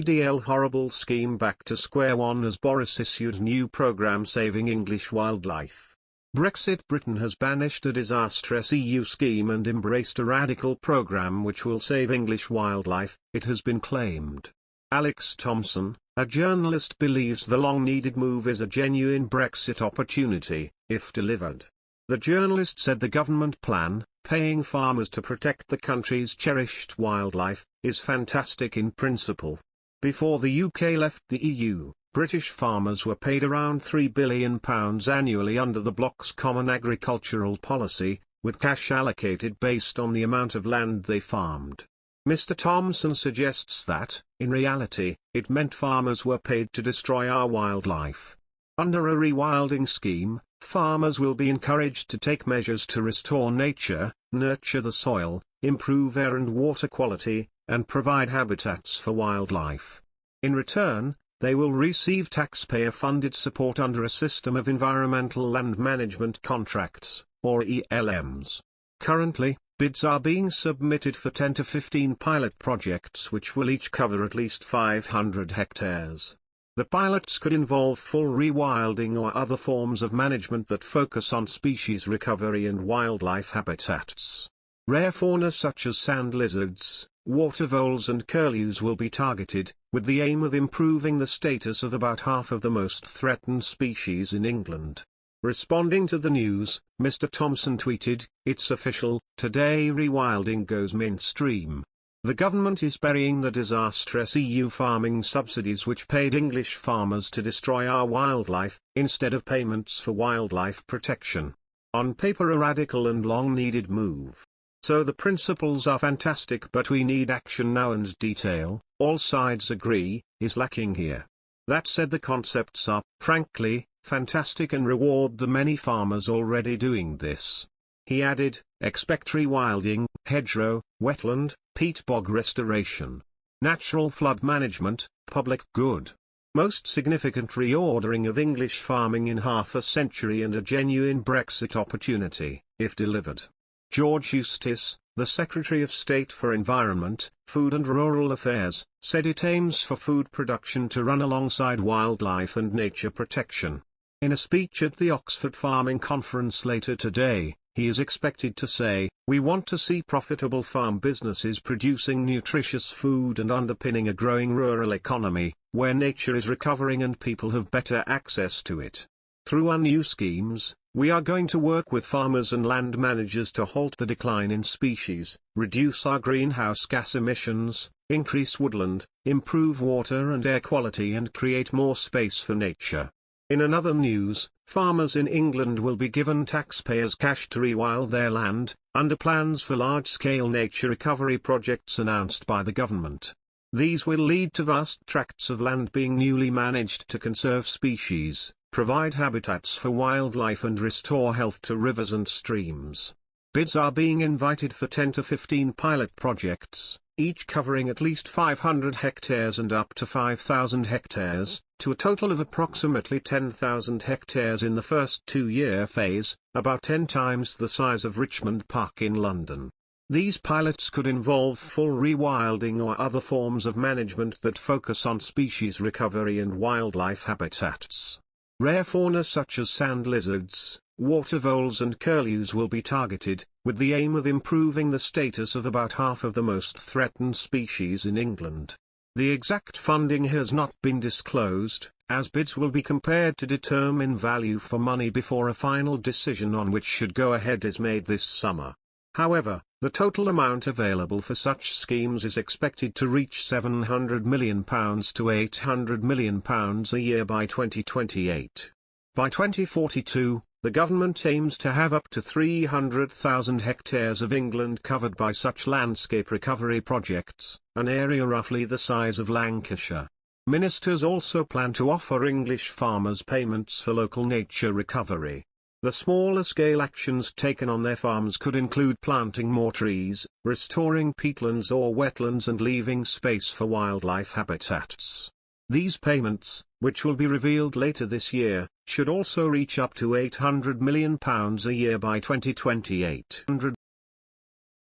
VDL horrible scheme back to square one as Boris issued new programme saving English wildlife. Brexit. Britain has banished a disastrous EU scheme and embraced a radical programme which will save English wildlife, it has been claimed. Alex Thompson, a journalist, believes the long-needed move is a genuine Brexit opportunity, if delivered. The journalist said the government plan, paying farmers to protect the country's cherished wildlife, is fantastic in principle. Before the UK left the EU, British farmers were paid around £3 billion annually under the bloc's common agricultural policy, with cash allocated based on the amount of land they farmed. Mr. Thompson suggests that, in reality, it meant farmers were paid to destroy our wildlife. Under a rewilding scheme, farmers will be encouraged to take measures to restore nature, nurture the soil, improve air and water quality, and provide habitats for wildlife. In return, they will receive taxpayer-funded support under a system of environmental land management contracts, or ELMs. Currently, bids are being submitted for 10 to 15 pilot projects which will each cover at least 500 hectares. The pilots could involve full rewilding or other forms of management that focus on species recovery and wildlife habitats. Rare fauna such as sand lizards, water voles and curlews will be targeted, with the aim of improving the status of about half of the most threatened species in England. Responding to the news, Mr. Thompson tweeted, "It's official, today rewilding goes mainstream. The government is burying the disastrous EU farming subsidies which paid English farmers to destroy our wildlife, instead of payments for wildlife protection. On paper a radical and long-needed move. So the principles are fantastic, but we need action now, and detail, all sides agree, is lacking here. That said, the concepts are, frankly, fantastic and reward the many farmers already doing this." He added, "Expect rewilding, hedgerow, wetland, peat bog restoration, natural flood management, public good. Most significant reordering of English farming in half a century and a genuine Brexit opportunity, if delivered." George Eustace, the Secretary of State for Environment, Food and Rural Affairs, said it aims for food production to run alongside wildlife and nature protection. In a speech at the Oxford Farming Conference later today, he is expected to say, "We want to see profitable farm businesses producing nutritious food and underpinning a growing rural economy, where nature is recovering and people have better access to it. Through our new schemes, we are going to work with farmers and land managers to halt the decline in species, reduce our greenhouse gas emissions, increase woodland, improve water and air quality and create more space for nature." In another news, farmers in England will be given taxpayers' cash to rewild their land, under plans for large-scale nature recovery projects announced by the government. These will lead to vast tracts of land being newly managed to conserve species, provide habitats for wildlife and restore health to rivers and streams. Bids are being invited for 10 to 15 pilot projects, each covering at least 500 hectares and up to 5,000 hectares, to a total of approximately 10,000 hectares in the first 2-year phase, about 10 times the size of Richmond Park in London. These pilots could involve full rewilding or other forms of management that focus on species recovery and wildlife habitats. Rare fauna such as sand lizards, water voles and curlews will be targeted, with the aim of improving the status of about half of the most threatened species in England. The exact funding has not been disclosed, as bids will be compared to determine value for money before a final decision on which should go ahead is made this summer. However, the total amount available for such schemes is expected to reach £700 million to £800 million a year by 2028. By 2042, the government aims to have up to 300,000 hectares of England covered by such landscape recovery projects, an area roughly the size of Lancashire. Ministers also plan to offer English farmers payments for local nature recovery. The smaller-scale actions taken on their farms could include planting more trees, restoring peatlands or wetlands and leaving space for wildlife habitats. These payments, which will be revealed later this year, should also reach up to £800 million a year by 2028.